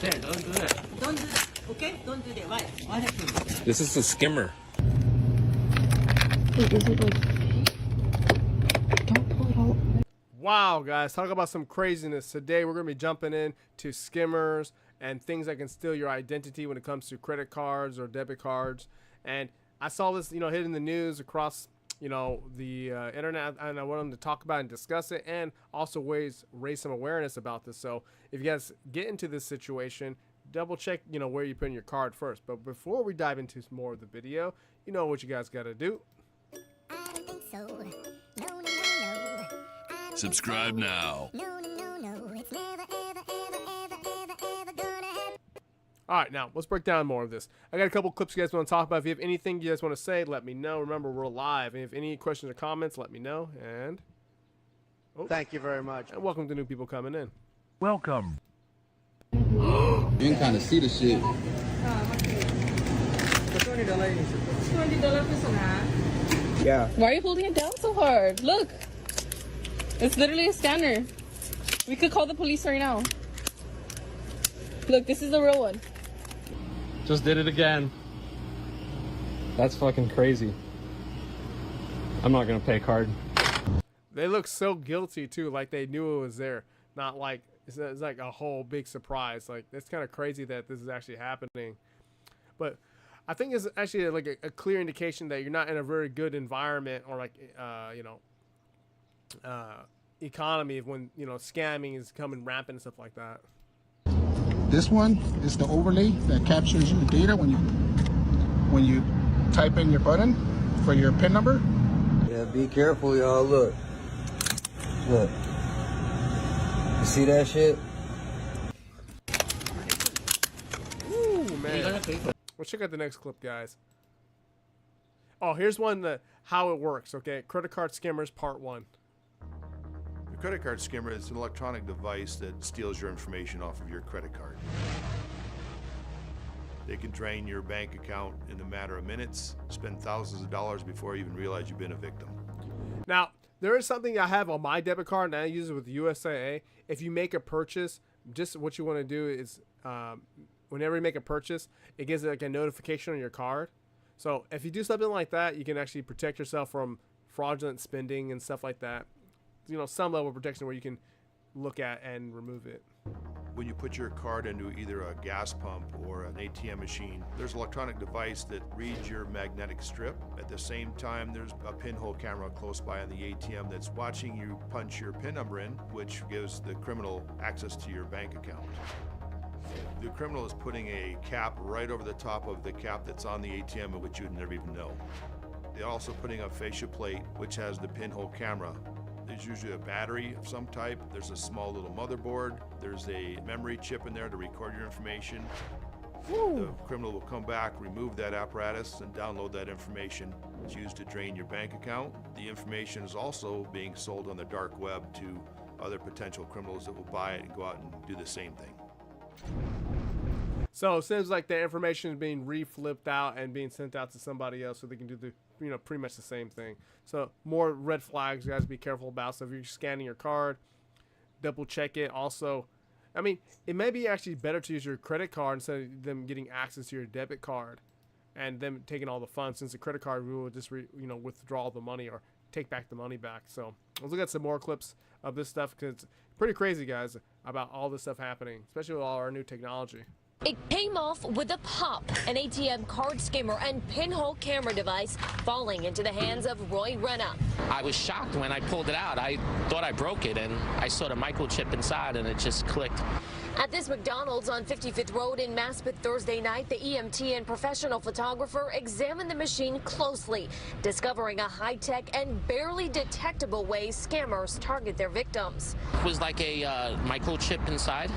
There, don't do that. Don't do that. Okay? Don't do that. Why? What happened? This is a skimmer. Wait, is it like fake? Don't pull it all. Wow, guys, talk about some craziness. Today we're going to be jumping in to skimmers and things that can steal your identity when it comes to credit cards or debit cards. And I saw this, hitting the news across, the internet, and I want them to talk about and discuss it, and also raise some awareness about this. So if you guys get into this situation, double check, where you put in your card first. But before we dive into more of the video, you know what you guys got to do. I don't think so. No, no, no, no. Subscribe now. No, no, no, no. It's never, ever, ever, ever, ever, ever gonna happen. All right, now let's break down more of this. I got a couple clips you guys want to talk about. If you have anything you guys want to say, let me know. Remember, we're live. And if any questions or comments, let me know. And Thank you very much. and welcome to new people coming in. Welcome. You can kind of see the shit. Yeah. Why are you holding it down so hard? Look, it's literally a scanner. We could call the police right now. Look, this is the real one. Just did it again. That's fucking crazy. I'm not gonna pay card. They look so guilty too, like they knew it was there. Not like it's like a whole big surprise. Like it's kind of crazy that this is actually happening. But I think it's actually like a clear indication that you're not in a very good environment or like economy of when scamming is coming rampant and stuff like that. This one is the overlay that captures your data when you type in your button for your PIN number. Yeah, be careful, y'all. Look. You see that shit? Ooh, man. Let's check out the next clip, guys. Oh, here's one that how it works. Okay, credit card skimmers part 1. The credit card skimmer is an electronic device that steals your information off of your credit card. They can drain your bank account in a matter of minutes, spend thousands of dollars before you even realize you've been a victim. Now, there is something I have on my debit card, and I use it with USAA. If you make a purchase, just what you want to do is, whenever you make a purchase, it gives like a notification on your card. So if you do something like that, you can actually protect yourself from fraudulent spending and stuff like that. Some level of protection where you can look at and remove it. When you put your card into either a gas pump or an ATM machine, there's an electronic device that reads your magnetic strip. At the same time, there's a pinhole camera close by on the ATM that's watching you punch your PIN number in, which gives the criminal access to your bank account. The criminal is putting a cap right over the top of the cap that's on the ATM, which you'd never even know. They're also putting a fascia plate, which has the pinhole camera. There's usually a battery of some type. There's a small little motherboard. There's a memory chip in there to record your information. The criminal will come back, remove that apparatus, and download that information. It's used to drain your bank account. The information is also being sold on the dark web to other potential criminals that will buy it and go out and do the same thing. So it seems like the information is being reflipped out and being sent out to somebody else so they can do the pretty much the same thing. So more red flags you guys be careful about. So if you're scanning your card, double check it. Also, I mean, it may be actually better to use your credit card instead of them getting access to your debit card and them taking all the funds, since the credit card will just withdraw all the money or take back the money back. So let's look at some more clips of this stuff, because it's pretty crazy, guys, about all this stuff happening, especially with all our new technology. It came off with a pop, an ATM card skimmer and pinhole camera device falling into the hands of Roy Renna. I was shocked when I pulled it out. I thought I broke it, and I saw the microchip inside, and it just clicked. At this McDonald's on 55th Road in Maspeth Thursday night, the EMT and professional photographer examined the machine closely, discovering a high-tech and barely detectable way scammers target their victims. It was like a microchip inside,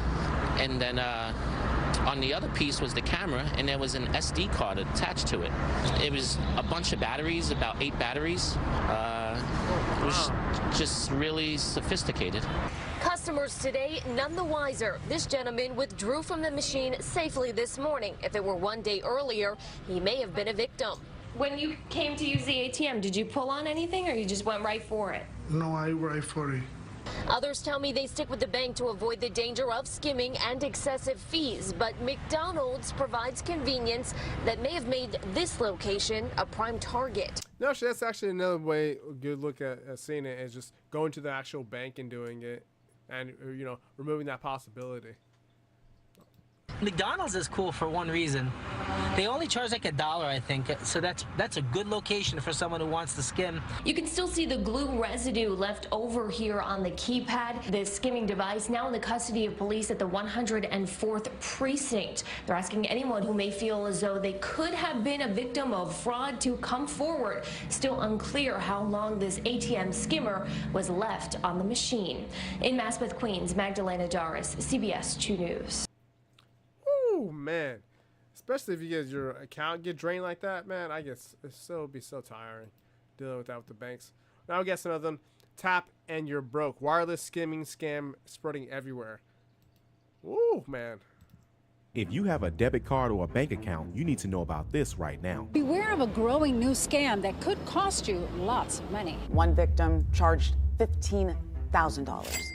and then on the other piece was the camera, and there was an SD card attached to it. It was a bunch of batteries, about 8 batteries. It was just really sophisticated. Customers today none the wiser. This gentleman withdrew from the machine safely this morning. If it were one day earlier, he may have been a victim. When you came to use the ATM, did you pull on anything or you just went right for it? No, I right for it. Others tell me they stick with the bank to avoid the danger of skimming and excessive fees, but McDonald's provides convenience that may have made this location a prime target. No, that's actually another way, a good look at seeing it, is just going to the actual bank and doing it, and removing that possibility. McDonald's is cool for one reason. They only charge like $1, I think, so that's a good location for someone who wants to skim. You can still see the glue residue left over here on the keypad. This skimming device now in the custody of police at the 104th precinct. They're asking anyone who may feel as though they could have been a victim of fraud to come forward. Still unclear how long this ATM skimmer was left on the machine. In Maspeth, Queens, Magdalena Doris, CBS 2 News. Oh man, especially if you get your account get drained like that, man. I guess it'd be so tiring dealing with that with the banks. Now we got some of them. Tap and you're broke. Wireless skimming scam spreading everywhere. Ooh, man. If you have a debit card or a bank account, you need to know about this right now. Beware of a growing new scam that could cost you lots of money. One victim charged $15,000.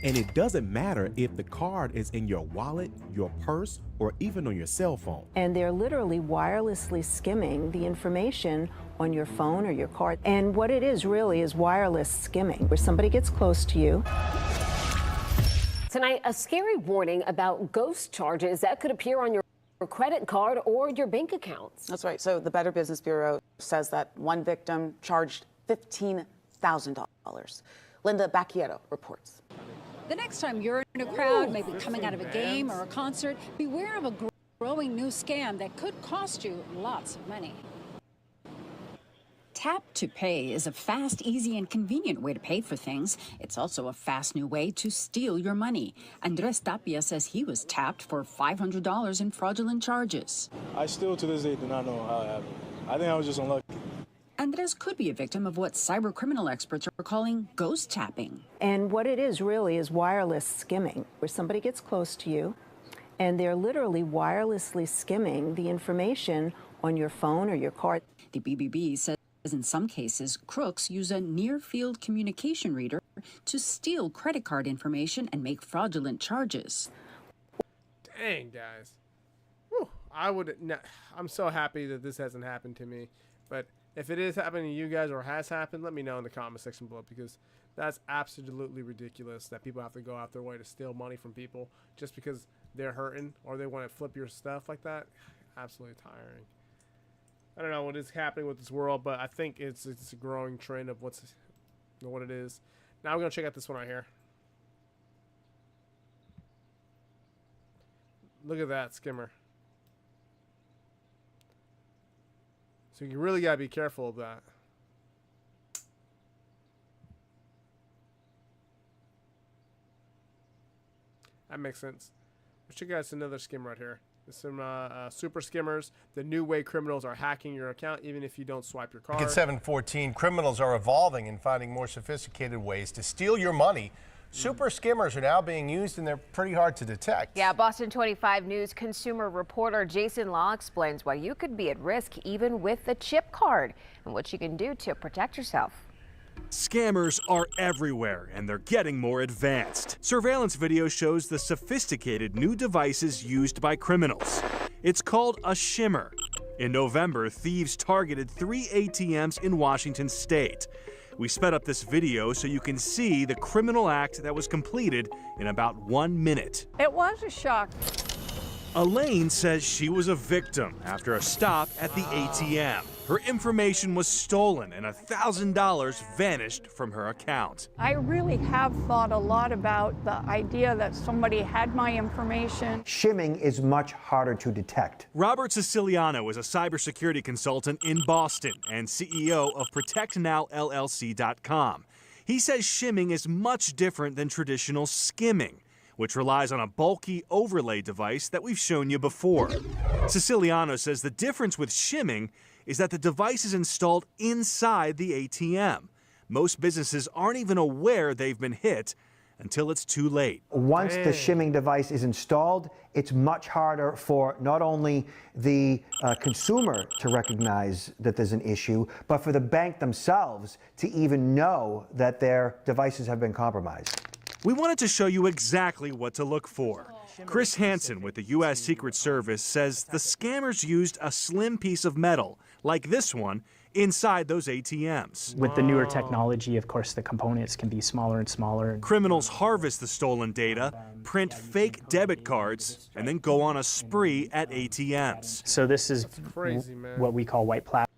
And it doesn't matter if the card is in your wallet, your purse, or even on your cell phone. And they're literally wirelessly skimming the information on your phone or your card. And what it is really is wireless skimming, where somebody gets close to you. Tonight, a scary warning about ghost charges that could appear on your credit card or your bank accounts. That's right. So the Better Business Bureau says that one victim charged $15,000. Linda Bacchietto reports. The next time you're in a crowd, maybe coming out of a game or a concert, beware of a growing new scam that could cost you lots of money. Tap to Pay is a fast, easy, and convenient way to pay for things. It's also a fast new way to steal your money. Andres Tapia says he was tapped for $500 in fraudulent charges. I still to this day do not know how it happened. I think I was just unlucky. Andres could be a victim of what cybercriminal experts are calling ghost tapping. And what it is really is wireless skimming, where somebody gets close to you and they're literally wirelessly skimming the information on your phone or your card. The BBB says in some cases, crooks use a near-field communication reader to steal credit card information and make fraudulent charges. Dang, guys. Whew. I'm so happy that this hasn't happened to me. But if it is happening to you guys or has happened, let me know in the comment section below, because that's absolutely ridiculous that people have to go out their way to steal money from people just because they're hurting or they want to flip your stuff like that. Absolutely tiring. I don't know what is happening with this world, but I think it's a growing trend of what it is. Now we're going to check out this one right here. Look at that skimmer. So you really got to be careful of that. That makes sense. Let's check out another skim right here. There's some super skimmers. The new way criminals are hacking your account even if you don't swipe your card. At 7:14, criminals are evolving and finding more sophisticated ways to steal your money. Super skimmers are now being used and they're pretty hard to detect. Yeah, Boston 25 News consumer reporter Jason Law explains why you could be at risk even with the chip card and what you can do to protect yourself. Scammers are everywhere, and they're getting more advanced. Surveillance video shows the sophisticated new devices used by criminals. It's called a shimmer. In November, thieves targeted 3 ATMs in Washington state. We sped up this video so you can see the criminal act that was completed in about 1 minute. It was a shock. Elaine says she was a victim after a stop at the ATM. Her information was stolen and $1,000 vanished from her account. I really have thought a lot about the idea that somebody had my information. Shimming is much harder to detect. Robert Siciliano is a cybersecurity consultant in Boston and CEO of ProtectNowLLC.com. He says shimming is much different than traditional skimming, which relies on a bulky overlay device that we've shown you before. Siciliano says the difference with shimming is that the device is installed inside the ATM. Most businesses aren't even aware they've been hit until it's too late. Once the shimming device is installed, it's much harder for not only the consumer to recognize that there's an issue, but for the bank themselves to even know that their devices have been compromised. We wanted to show you exactly what to look for. Chris Hansen with the U.S. Secret Service says the scammers used a slim piece of metal, like this one, inside those ATMs. With the newer technology, of course, the components can be smaller and smaller. Criminals harvest the stolen data, print fake debit cards, and then go on a spree at ATMs. So this is crazy, man. what we call white plastic.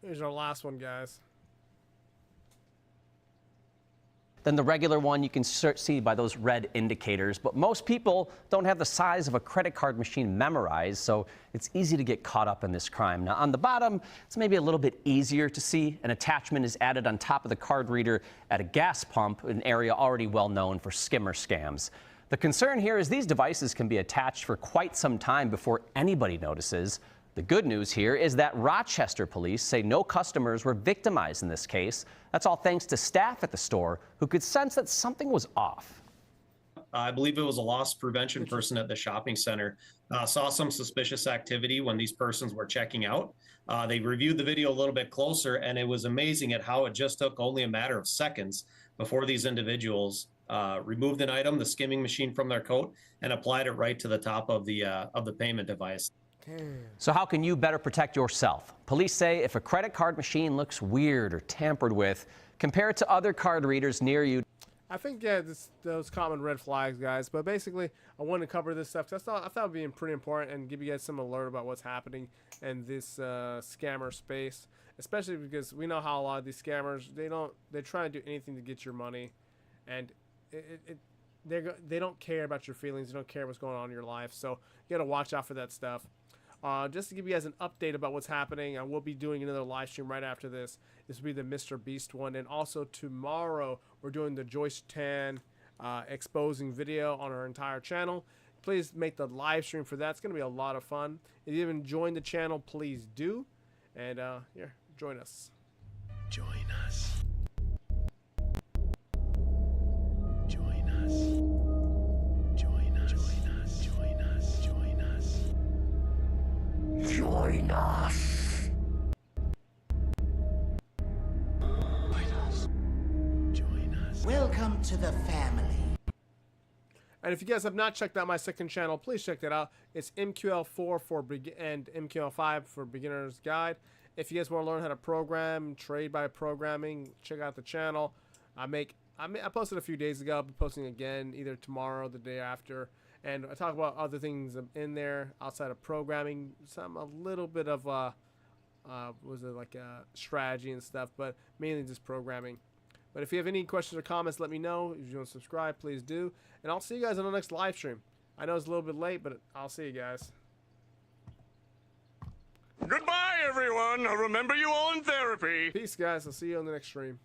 Here's our last one, guys. Then the regular one you can see by those red indicators, but most people don't have the size of a credit card machine memorized, so it's easy to get caught up in this crime. Now on the bottom, it's maybe a little bit easier to see. An attachment is added on top of the card reader at a gas pump, an area already well known for skimmer scams. The concern here is these devices can be attached for quite some time before anybody notices. The good news here is that Rochester police say no customers were victimized in this case. That's all thanks to staff at the store who could sense that something was off. I believe it was a loss prevention person at the shopping center. Saw some suspicious activity when these persons were checking out. They reviewed the video a little bit closer, and it was amazing at how it just took only a matter of seconds before these individuals removed an item, the skimming machine, from their coat and applied it right to the top of the payment device. So how can you better protect yourself? Police say if a credit card machine looks weird or tampered with, compare it to other card readers near you. I think, yeah, those common red flags, guys. But basically, I wanted to cover this stuff because I thought it would be pretty important and give you guys some alert about what's happening in this scammer space. Especially because we know how a lot of these scammers, they try to do anything to get your money. And they don't care about your feelings. They don't care what's going on in your life. So you got to watch out for that stuff. Just to give you guys an update about what's happening, I will be doing another live stream right after this. This will be the Mr. Beast one. And also tomorrow, we're doing the Joyce Tan exposing video on our entire channel. Please make the live stream for that. It's going to be a lot of fun. If you haven't joined the channel, please do. And here, join us. Join us. Join us. Join us. Join us. Welcome to the family. And if you guys have not checked out my second channel, please check that out. It's MQL4 and MQL5 for Beginner's Guide. If you guys want to learn how to program, trade by programming, check out the channel. I posted a few days ago. I'll be posting again either tomorrow or the day after. And I talk about other things in there outside of programming, a little bit of strategy and stuff, but mainly just programming. But if you have any questions or comments, let me know. If you want to subscribe, please do. And I'll see you guys on the next live stream. I know it's a little bit late, but I'll see you guys. Goodbye, everyone. I'll remember you all in therapy. Peace, guys. I'll see you on the next stream.